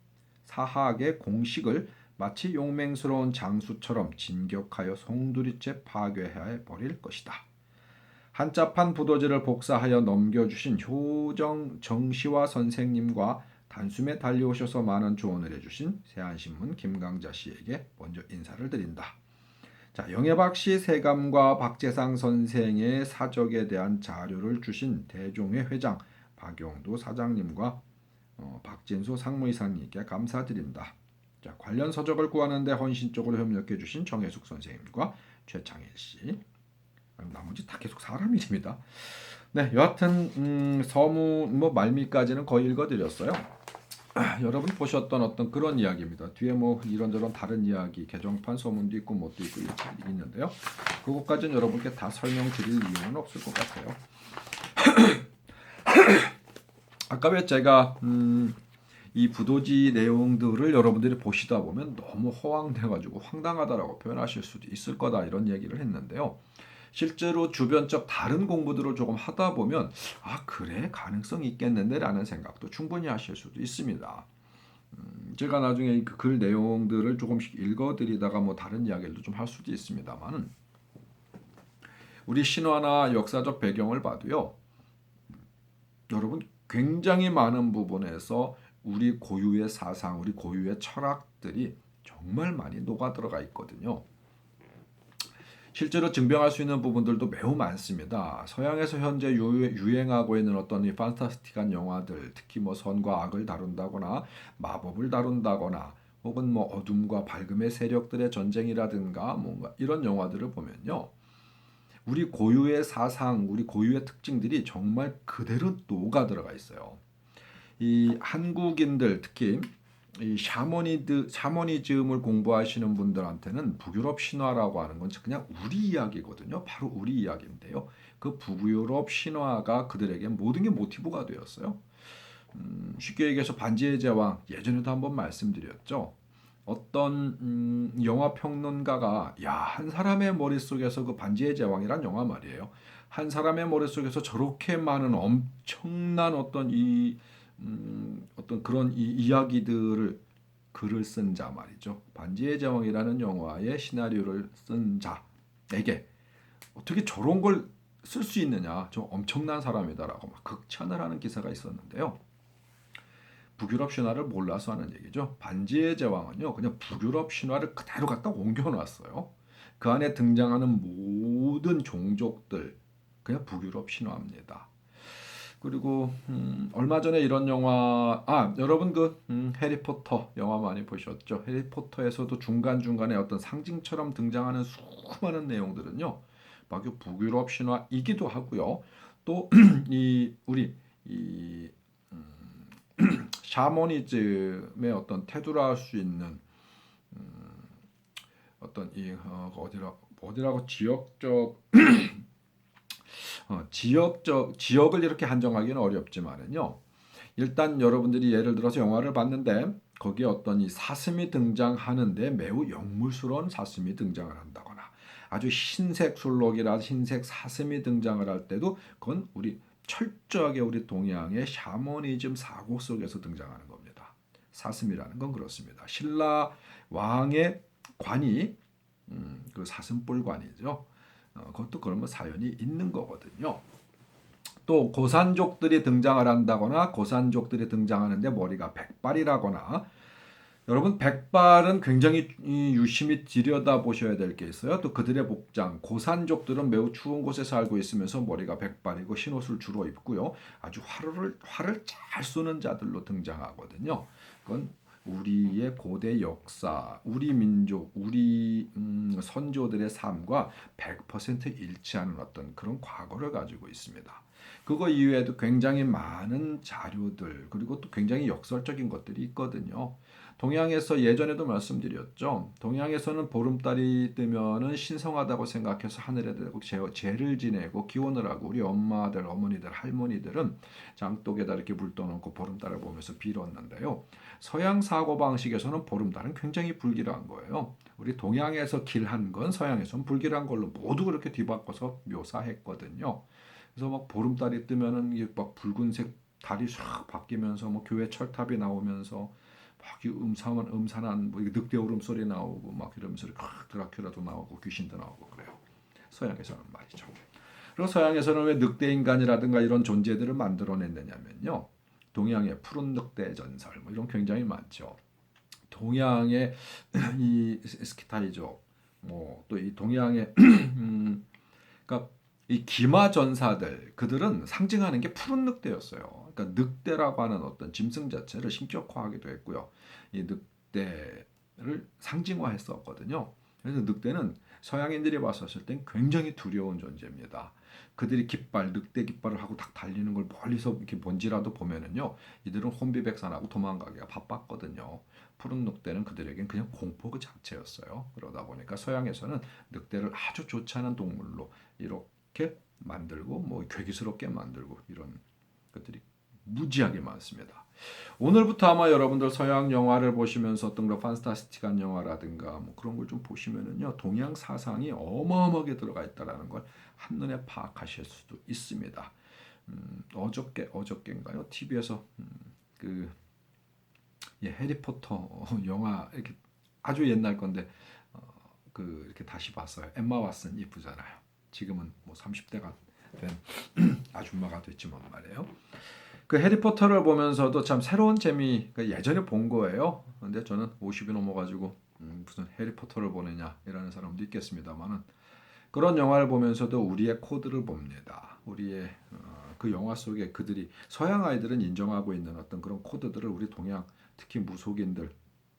[SPEAKER 1] 사학의 공식을 마치 용맹스러운 장수처럼 진격하여 송두리째 파괴해 버릴 것이다. 한자판 부도지를 복사하여 넘겨주신 효정 정시화 선생님과 단숨에 달려오셔서 많은 조언을 해주신 세안신문 김강자 씨에게 먼저 인사를 드린다. 자, 영애박 씨 세감과 박재상 선생의 사적에 대한 자료를 주신 대종회 회장 박용도 사장님과 박진수 상무이사님께 감사드린다. 자, 관련 서적을 구하는데 헌신적으로 협력해 주신 정혜숙 선생님과 최창일 씨, 나머지 다 계속 사람 이름이다. 네, 여하튼 서무 말미까지는 거의 읽어드렸어요. 여러분 보셨던 어떤 그런 이야기입니다. 뒤에 뭐 이런저런 다른 이야기, 개정판 서문도 있고 뭣도 있고 있는데요. 그것까지는 여러분께 다 설명드릴 이유는 없을 것 같아요. 아까 왜 제가 이 부도지 내용들을 여러분들이 보시다 보면 너무 허황돼가지고 황당하다라고 표현하실 수도 있을 거다 이런 얘기를 했는데요. 실제로 주변적 다른 공부들을 조금 하다 보면 아 그래 가능성이 있겠는데 라는 생각도 충분히 하실 수도 있습니다. 제가 나중에 그 글 내용들을 조금씩 읽어드리다가 뭐 다른 이야기를 좀 할 수도 있습니다만은 우리 신화나 역사적 배경을 봐도요. 여러분 굉장히 많은 부분에서 우리 고유의 사상, 우리 고유의 철학들이 정말 많이 녹아 들어가 있거든요. 실제로 증명할 수 있는 부분들도 매우 많습니다. 서양에서 현재 유행하고 있는 어떤 이 판타스틱한 영화들, 특히 뭐 선과 악을 다룬다거나 마법을 다룬다거나 혹은 뭐 어둠과 밝음의 세력들의 전쟁이라든가 뭔가 이런 영화들을 보면요. 우리 고유의 사상, 우리 고유의 특징들이 정말 그대로 녹아 들어가 있어요. 이 한국인들 특히 이 샤머니즘을 공부하시는 분들한테는 북유럽 신화라고 하는 건 그냥 우리 이야기거든요. 바로 우리 이야기인데요. 그 북유럽 신화가 그들에게 모든 게 모티브가 되었어요. 쉽게 얘기해서 반지의 제왕 예전에도 한번 말씀드렸죠. 어떤 영화 평론가가 한 사람의 머릿속에서 그 반지의 제왕이란 영화 말이에요. 한 사람의 머릿속에서 저렇게 많은 엄청난 어떤 어떤 그런 이야기들을 글을 쓴 자 말이죠. 반지의 제왕이라는 영화의 시나리오를 쓴 자에게 어떻게 저런 걸 쓸 수 있느냐, 저 엄청난 사람이다라고 막 극찬을 하는 기사가 있었는데요. 북유럽 신화를 몰라서 하는 얘기죠. 반지의 제왕은요, 그냥 북유럽 신화를 그대로 갖다 옮겨놨어요. 그 안에 등장하는 모든 종족들 그냥 북유럽 신화입니다. 그리고 얼마 전에 이런 영화 여러분 그 해리포터 영화 많이 보셨죠? 해리포터에서도 중간중간에 어떤 상징처럼 등장하는 수많은 내용들은요. 막 북유럽 신화이기도 하고요. 또 이 우리 이 샤머니즘의 어떤 태도라 할 수 있는 어떤 어디라고 지역을 이렇게 한정하기는 어렵지만은요. 일단 여러분들이 예를 들어서 영화를 봤는데 거기에 어떤 이 사슴이 등장하는데 매우 영물스러운 사슴이 등장을 한다거나 아주 흰색 술록이라 흰색 사슴이 등장을 할 때도 그건 우리 철저하게 우리 동양의 샤머니즘 사고 속에서 등장하는 겁니다. 사슴이라는 건 그렇습니다. 신라 왕의 관이 그 사슴뿔관이죠. 그것도 그러면 사연이 있는 거거든요. 또 고산족들이 등장을 한다거나 고산족들이 등장하는데 머리가 백발이라거나 여러분 백발은 굉장히 유심히 들여다보셔야 될 게 있어요. 또 그들의 복장 고산족들은 매우 추운 곳에 살고 있으면서 머리가 백발이고 흰옷을 주로 입고요. 아주 활을 잘 쏘는 자들로 등장하거든요. 그건 우리의 고대 역사, 우리 민족, 우리 선조들의 삶과 100% 일치하는 어떤 그런 과거를 가지고 있습니다. 그거 이외에도 굉장히 많은 자료들 그리고 또 굉장히 역설적인 것들이 있거든요. 동양에서 예전에도 말씀드렸죠. 동양에서는 보름달이 뜨면은 신성하다고 생각해서 하늘에 대고 제를 지내고 기원을 하고 우리 엄마들, 어머니들, 할머니들은 장독에다 이렇게 물 떠놓고 보름달을 보면서 빌었는데요. 서양 사고방식에서는 보름달은 굉장히 불길한 거예요. 우리 동양에서 길한 건 서양에서는 불길한 걸로 모두 그렇게 뒤바꿔서 묘사했거든요. 그래서 막 보름달이 뜨면은 이게 막 붉은색 달이 싹 바뀌면서 뭐 교회 철탑이 나오면서 막 음산한 뭐 늑대 울음소리 나오고 막 이러면서 드라큘라도 나오고 귀신도 나오고 그래요. 서양에서는 말이죠. 그리고 서양에서는 왜 늑대 인간이라든가 이런 존재들을 만들어냈느냐면요. 동양의 푸른 늑대 전설 뭐 이런 굉장히 많죠. 동양의 이 스키타이족 뭐 또 이 동양의 그러니까 이 기마 전사들 그들은 상징하는 게 푸른 늑대였어요. 그러니까 늑대라고 하는 어떤 짐승 자체를 신격화하기도 했고요. 이 늑대를 상징화했었거든요. 그래서 늑대는 서양인들이 봤었을 땐 굉장히 두려운 존재입니다. 그들이 늑대 깃발을 하고 딱 달리는 걸 멀리서 이렇게 뭔지라도 보면은요, 이들은 혼비백산하고 도망가기가 바빴거든요. 푸른 늑대는 그들에겐 그냥 공포 그 자체였어요. 그러다 보니까 서양에서는 늑대를 아주 좋지 않은 동물로 이렇게 만들고 뭐 괴기스럽게 만들고 이런 것들이 무지하게 많습니다. 오늘부터 아마 여러분들 서양 영화를 보시면서 어떤 그런 판타스틱한 영화라든가 뭐 그런 걸 좀 보시면은요 동양 사상이 어마어마하게 들어가 있다라는 걸 한눈에 파악하실 수도 있습니다. 어저께인가요? TV에서 그 해리포터 영화 이렇게 아주 옛날 건데 그 이렇게 다시 봤어요. 엠마 왓슨 이쁘잖아요. 지금은 뭐 30대가 된 아줌마가 됐지만 말이에요. 그 해리포터를 보면서도 참 새로운 재미, 그러니까 예전에 본 거예요. 근데 저는 50이 넘어가지고 무슨 해리포터를 보느냐 이라는 사람도 있겠습니다만은 그런 영화를 보면서도 우리의 코드를 봅니다. 우리의 그 영화 속에 그들이 서양 아이들은 인정하고 있는 어떤 그런 코드들을 우리 동양 특히 무속인들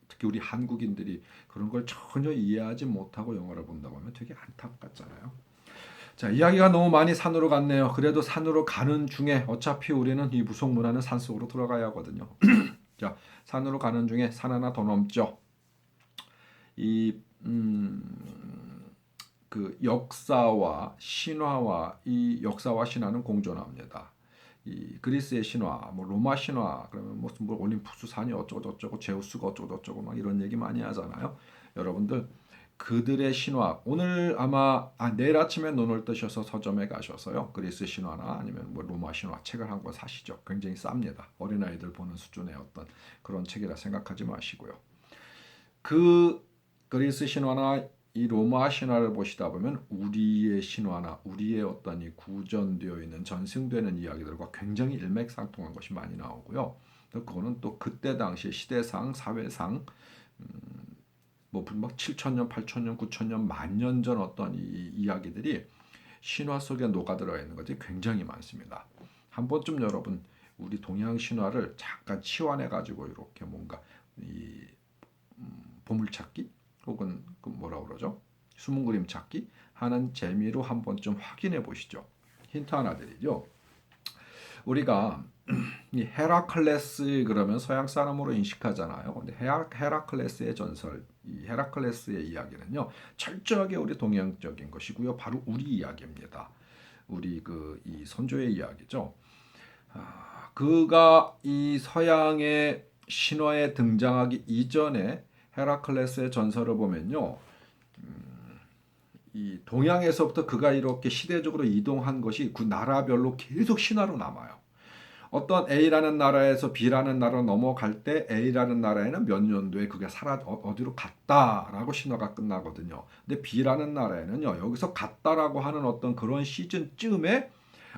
[SPEAKER 1] 특히 우리 한국인들이 그런 걸 전혀 이해하지 못하고 영화를 본다고 하면 되게 안타깝잖아요. 자, 이야기가 너무 많이 산으로 갔네요. 그래도 산으로 가는 중에 어차피 우리는 이 무속 문화는 산속으로 들어가야 하거든요. 자, 산으로 가는 중에 산 하나 더 넘죠. 이 그 역사와 신화와 이 역사와 신화는 공존합니다. 이 그리스의 신화, 뭐 로마 신화, 그러면 무슨 뭐 올림푸스 산이 어쩌고 저쩌고 제우스가 어쩌고 저쩌고 막 이런 얘기 많이 하잖아요. 여러분들 그들의 신화 오늘 아마 내일 아침에 눈을 뜨셔서 서점에 가셔서요 그리스 신화나 아니면 뭐 로마 신화 책을 한 권 사시죠. 굉장히 쌉니다. 어린아이들 보는 수준의 어떤 그런 책이라 생각하지 마시고요. 그 그리스 신화나 이 로마 신화를 보시다 보면 우리의 신화나 우리의 어떤 이 구전되어 있는 전승되는 이야기들과 굉장히 일맥상통한 것이 많이 나오고요. 그거는 또 그때 당시 시대상, 사회상 뭐 7,000년, 8,000년, 9,000년, 만년 전 어떤 이 이야기들이 신화 속에 녹아들어 있는 것이 굉장히 많습니다. 한 번쯤 여러분 우리 동양 신화를 잠깐 치환해 가지고 이렇게 뭔가 이 보물찾기 혹은 그 뭐라 그러죠? 숨은 그림 찾기 하는 재미로 한 번쯤 확인해 보시죠. 힌트 하나 드리죠. 우리가 이 헤라클레스 그러면 서양 사람으로 인식하잖아요. 근데 헤라클레스의 전설, 이 헤라클레스의 이야기는요 철저하게 우리 동양적인 것이고요. 바로 우리 이야기입니다. 우리 그 이 선조의 이야기죠. 그가 이 서양의 신화에 등장하기 이전에 헤라클레스의 전설을 보면요. 이 동양에서부터 그가 이렇게 시대적으로 이동한 것이 그 나라별로 계속 신화로 남아요. 어떤 A라는 나라에서 B라는 나라로 넘어갈 때 A라는 나라에는 몇 년도에 그게 어디로 갔다라고 신화가 끝나거든요. 근데 B라는 나라에는요. 여기서 갔다라고 하는 어떤 그런 시즌쯤에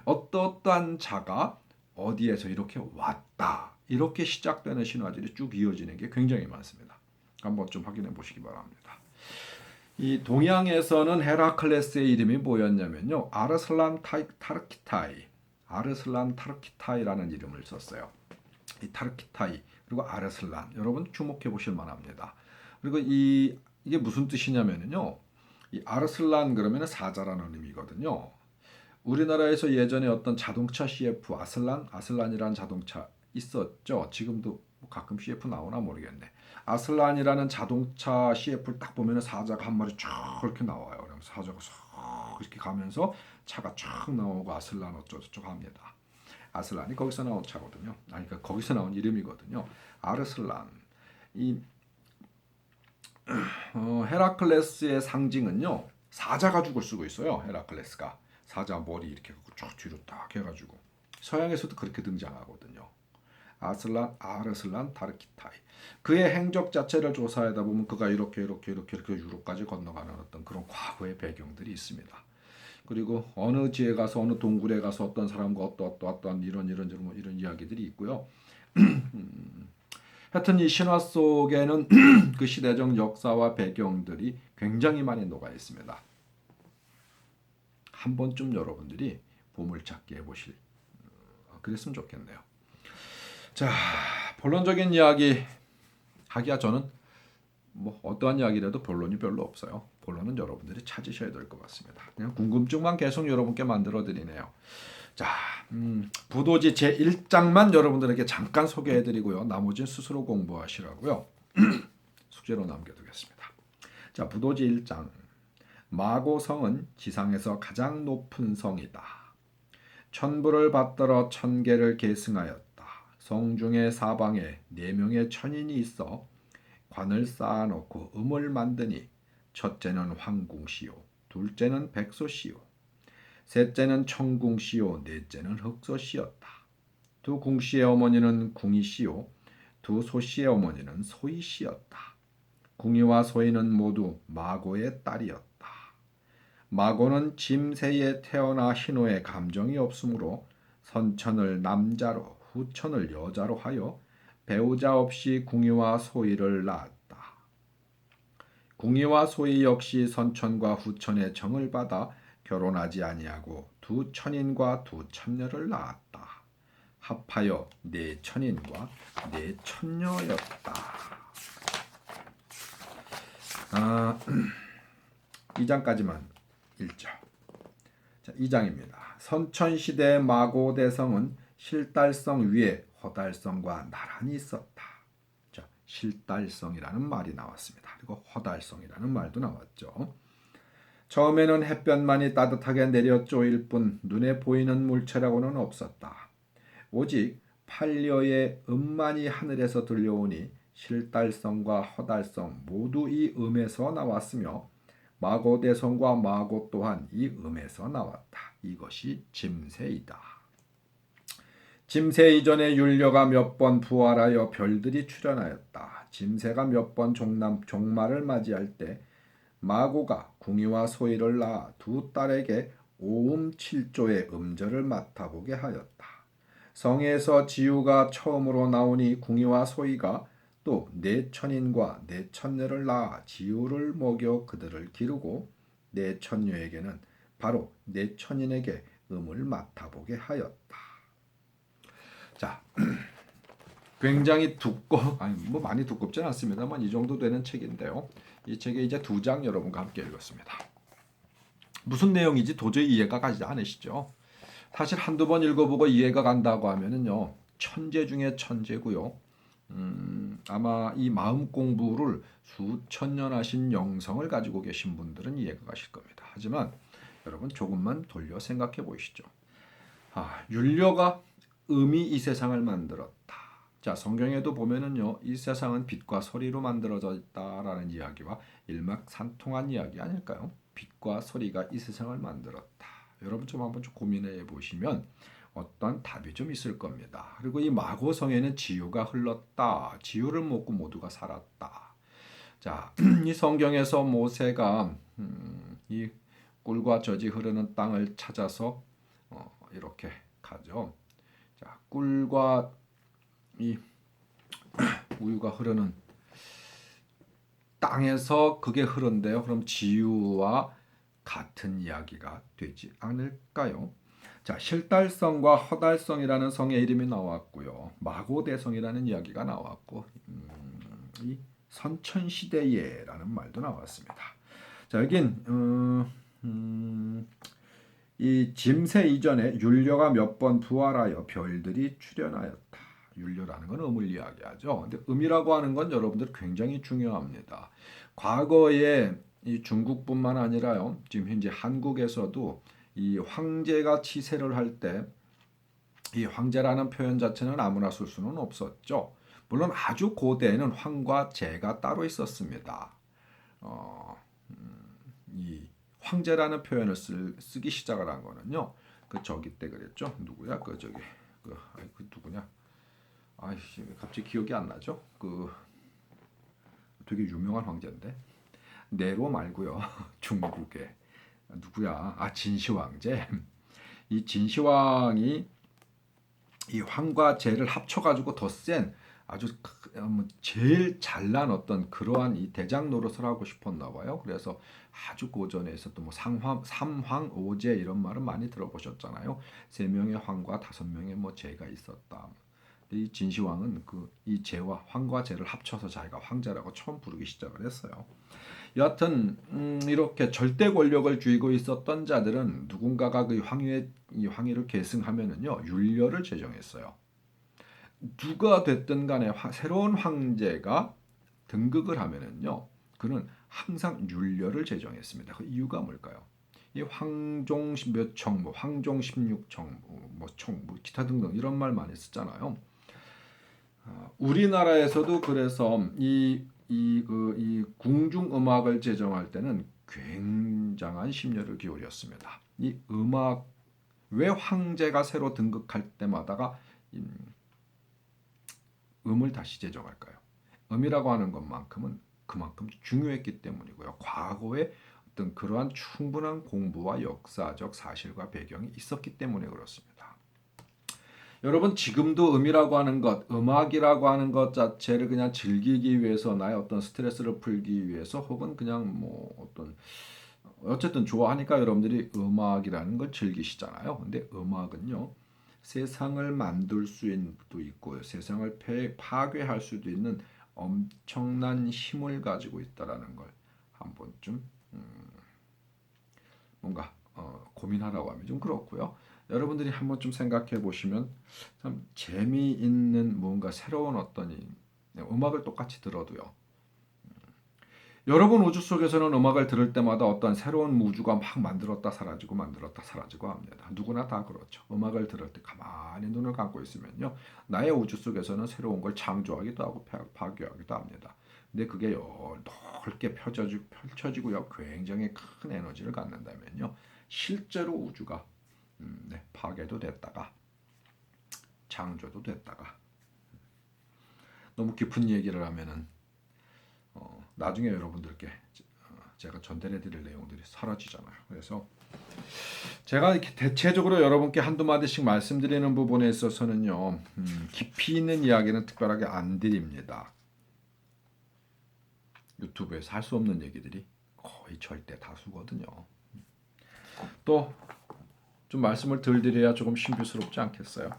[SPEAKER 1] 어떠한 자가 어디에서 이렇게 왔다. 이렇게 시작되는 신화들이 쭉 이어지는 게 굉장히 많습니다. 한번 좀 확인해 보시기 바랍니다. 이 동양에서는 헤라클레스의 이름이 뭐였냐면요. 아르슬란 타르키타이라는 이름을 썼어요. 이 타르키타이 그리고 아르슬란 여러분 주목해 보실 만합니다. 그리고 이게 무슨 뜻이냐면요. 이 아르슬란 그러면 사자라는 의미거든요. 우리나라에서 예전에 어떤 자동차 CF 아슬란이라는 자동차 있었죠. 지금도 가끔 CF 나오나 모르겠네. 아슬란이라는 자동차 CF를 딱 보면은 사자가 한 마리 쫙 그렇게 나와요. 그럼 사자가 싹 이렇게 가면서 차가 쫙 나오고 아슬란 어쩌고저쩌고 합니다. 아슬란이 거기서 나온 차거든요. 아니, 그러니까 거기서 나온 이름이거든요. 아르슬란. 이 헤라클레스의 상징은요. 사자 가죽을 쓰고 있어요. 헤라클레스가 사자 머리 이렇게 쭉 뒤로 딱 해가지고 서양에서도 그렇게 등장하거든요. 아슬란, 아르슬란 다르키타이. 그의 행적 자체를 조사하다 보면 그가 이렇게 유럽까지 건너가는 어떤 그런 과거의 배경들이 있습니다. 그리고 어느 지에 가서 어느 동굴에 가서 어떤 사람과 어떠한 이런 이야기들이 있고요. 하여튼 이 신화 속에는 그 시대적 역사와 배경들이 굉장히 많이 녹아 있습니다. 한 번쯤 여러분들이 보물찾기 해보실 그랬으면 좋겠네요. 자, 본론적인 이야기 하기야 저는 뭐 어떠한 이야기라도 본론이 별로 없어요. 본론은 여러분들이 찾으셔야 될 것 같습니다. 그냥 궁금증만 계속 여러분께 만들어 드리네요. 자, 부도지 제 1장만 여러분들에게 잠깐 소개해 드리고요. 나머지는 스스로 공부하시라고요. 숙제로 남겨두겠습니다. 자, 부도지 1장. 마고성은 지상에서 가장 높은 성이다. 천부를 받들어 천계를 계승하였다. 성 중의 사방에 4명의 천인이 있어 관을 쌓아놓고 음을 만드니 첫째는 황궁시요, 둘째는 백소시요, 셋째는 청궁시요, 넷째는 흑소시였다. 두 궁시의 어머니는 궁이시요, 두 소시의 어머니는 소이시였다. 궁이와 소이는 모두 마고의 딸이었다. 마고는 짐새에 태어나 희노에 감정이 없으므로 선천을 남자로 후천을 여자로 하여 배우자 없이 궁이와 소이를 낳았다. 궁이와 소이 역시 선천과 후천의 정을 받아 결혼하지 아니하고 두 천인과 두 천녀를 낳았다. 합하여 4천인과 4천녀였다. 2장까지만 읽죠. 자, 2장입니다. 선천시대의 마고대성은 실달성 위에 허달성과 나란히 있었다. 자, 실달성이라는 말이 나왔습니다. 그리고 허달성이라는 말도 나왔죠. 처음에는 햇볕만이 따뜻하게 내려 쪼일 뿐 눈에 보이는 물체라고는 없었다. 오직 팔려의 음만이 하늘에서 들려오니 실달성과 허달성 모두 이 음에서 나왔으며 마고대성과 마고 또한 이 음에서 나왔다. 이것이 짐새이다. 짐새 이전에 율려가 몇 번 부활하여 별들이 출현하였다. 짐새가 몇 번 종말을 맞이할 때 마고가 궁이와 소이를 낳아 두 딸에게 5음 7조의 음절을 맡아보게 하였다. 성에서 지우가 처음으로 나오니 궁이와 소이가 또 4천인과 4천녀를 낳아 지우를 먹여 그들을 기르고 4천녀에게는 바로 4천인에게 음을 맡아보게 하였다. 자, 굉장히 뭐 많이 두껍지는 않습니다만 이 정도 되는 책인데요. 이 책에 이제 2장 여러분과 함께 읽었습니다. 무슨 내용인지 도저히 이해가 가지 않으시죠? 사실 한두 번 읽어보고 이해가 간다고 하면은요, 천재 중에 천재고요. 아마 이 마음 공부를 수천 년 하신 영성을 가지고 계신 분들은 이해가 가실 겁니다. 하지만 여러분 조금만 돌려 생각해 보시죠. 율려가 음이 이 세상을 만들었다. 자, 성경에도 보면은요, 이 세상은 빛과 소리로 만들어져 있다라는 이야기와 일맥상통한 이야기 아닐까요? 빛과 소리가 이 세상을 만들었다. 여러분 좀 한번 좀 고민해 보시면 어떤 답이 좀 있을 겁니다. 그리고 이 마고성에는 지유가 흘렀다. 지유를 먹고 모두가 살았다. 자, 이 성경에서 모세가 이 꿀과 젖이 흐르는 땅을 찾아서 이렇게 가죠. 자, 꿀과 이 우유가 흐르는 땅에서 그게 흐른대요. 그럼 지유와 같은 이야기가 되지 않을까요? 자, 실달성과 허달성이라는 성의 이름이 나왔고요. 마고대성이라는 이야기가 나왔고, 이 선천시대예라는 말도 나왔습니다. 자, 여긴 이 짐새 이전에 율려가 몇 번 부활하여 별들이 출현하였다. 율료라는 건 음을 이야기하죠. 근데 음이라고 하는 건 여러분들 굉장히 중요합니다. 과거에 이 중국뿐만 아니라요. 지금 현재 한국에서도 이 황제가 치세를 할 때 이 황제라는 표현 자체는 아무나 쓸 수는 없었죠. 물론 아주 고대에는 황과 제가 따로 있었습니다. 어, 이 황제라는 표현을 쓰기 시작을 한 거는요. 그 저기 때 그랬죠. 누구야? 그 저기 그 누구냐? 아이씨 갑자기 기억이 안 나죠. 그 되게 유명한 황제인데 네로 말고요. 중국에 누구야? 아 진시황제. 이 진시황이 이 황과 제를 합쳐가지고 더 센 아주 제일 잘난 어떤 그러한 이 대장 노릇을 하고 싶었나 봐요. 그래서 아주 고전에 있었던 뭐 삼황오제 이런 말은 많이 들어보셨잖아요. 세 명의 황과 다섯 명의 뭐 제가 있었다. 이 진시황은 그 이 제와 황과 제를 합쳐서 자기가 황제라고 처음 부르기 시작을 했어요. 여하튼 이렇게 절대 권력을 쥐고 있었던 자들은 누군가가 그 황위를 계승하면은요 율려를 제정했어요. 누가 됐든 간에 새로운 황제가 등극을 하면은요 그는 항상 율려를 제정했습니다. 그 이유가 뭘까요? 이 황종 몇 청, 뭐 황종 16청, 뭐 기타 등등 이런 말 많이 쓰잖아요. 우리나라에서도 그래서 이 궁중 음악을 제정할 때는 굉장한 심려를 기울였습니다. 이 음악 왜 황제가 새로 등극할 때마다가 음을 다시 제정할까요? 음이라고 하는 것만큼은 그만큼 중요했기 때문이고요. 과거에 어떤 그러한 충분한 공부와 역사적 사실과 배경이 있었기 때문에 그렇습니다. 여러분 지금도 음이라고 하는 것, 음악이라고 하는 것 자체를 그냥 즐기기 위해서 나의 어떤 스트레스를 풀기 위해서 혹은 그냥 뭐 어쨌든 좋아하니까 여러분들이 음악이라는 걸 즐기시잖아요. 근데 음악은요. 세상을 만들 수도 있고 세상을 파괴할 수도 있는 엄청난 힘을 가지고 있다라는 걸 한 번쯤 뭔가 고민하라고 하면 좀 그렇고요. 여러분들이 한 번쯤 생각해 보시면 참 재미있는 뭔가 새로운 어떤 음악을 똑같이 들어도요. 여러분 우주 속에서는 음악을 들을 때마다 어떤 새로운 우주가 막 만들었다 사라지고 합니다. 누구나 다 그렇죠. 음악을 들을 때 가만히 눈을 감고 있으면요. 나의 우주 속에서는 새로운 걸 창조하기도 하고 파괴하기도 합니다. 근데 그게 넓게 펼쳐지고요. 굉장히 큰 에너지를 갖는다면요. 실제로 우주가 파괴도 됐다가 창조도 됐다가 너무 깊은 얘기를 하면은 나중에 여러분들께 제가 전달해드릴 내용들이 사라지잖아요. 그래서 제가 이렇게 대체적으로 여러분께 한두 마디씩 말씀드리는 부분에 있어서는요. 깊이 있는 이야기는 특별하게 안 드립니다. 유튜브에서 할 수 없는 얘기들이 거의 절대 다수거든요. 또 좀 말씀을 덜 드려야 조금 신비스럽지 않겠어요?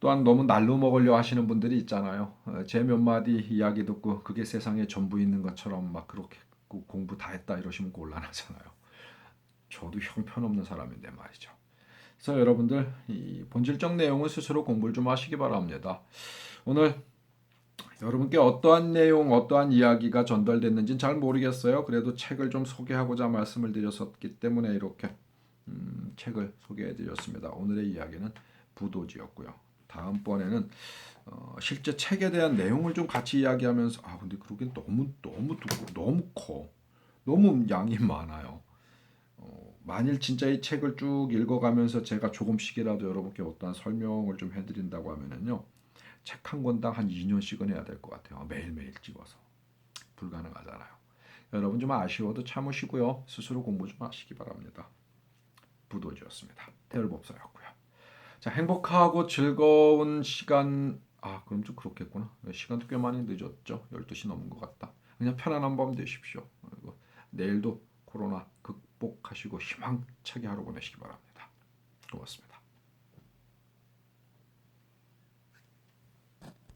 [SPEAKER 1] 또한 너무 날로 먹으려 하시는 분들이 있잖아요. 제 몇 마디 이야기 듣고 그게 세상에 전부 있는 것처럼 막 그렇게 공부 다 했다 이러시면 곤란하잖아요. 저도 형편없는 사람인데 말이죠. 그래서 여러분들 이 본질적 내용은 스스로 공부를 좀 하시기 바랍니다. 오늘 여러분께 어떠한 내용, 어떠한 이야기가 전달됐는지는 잘 모르겠어요. 그래도 책을 좀 소개하고자 말씀을 드렸었기 때문에 이렇게 책을 소개해드렸습니다. 오늘의 이야기는 부도지였고요. 다음번에는 실제 책에 대한 내용을 좀 같이 이야기하면서 근데 그러긴 너무 두고 너무 커. 너무 양이 많아요. 만일 진짜 이 책을 쭉 읽어가면서 제가 조금씩이라도 여러분께 어떠한 설명을 좀 해드린다고 하면은요. 책 한 권당 한 2년씩은 해야 될 것 같아요. 매일매일 찍어서. 불가능하잖아요. 여러분 좀 아쉬워도 참으시고요. 스스로 공부 좀 하시기 바랍니다. 부도지였습니다. 태열법사였고요. 자, 행복하고 즐거운 시간. 그럼 좀 그렇겠구나. 시간도 꽤 많이 늦었죠. 12시 넘은 것 같다. 그냥 편안한 밤 되십시오. 그리고 내일도 코로나 극복하시고 희망차게 하루 보내시기 바랍니다. 고맙습니다.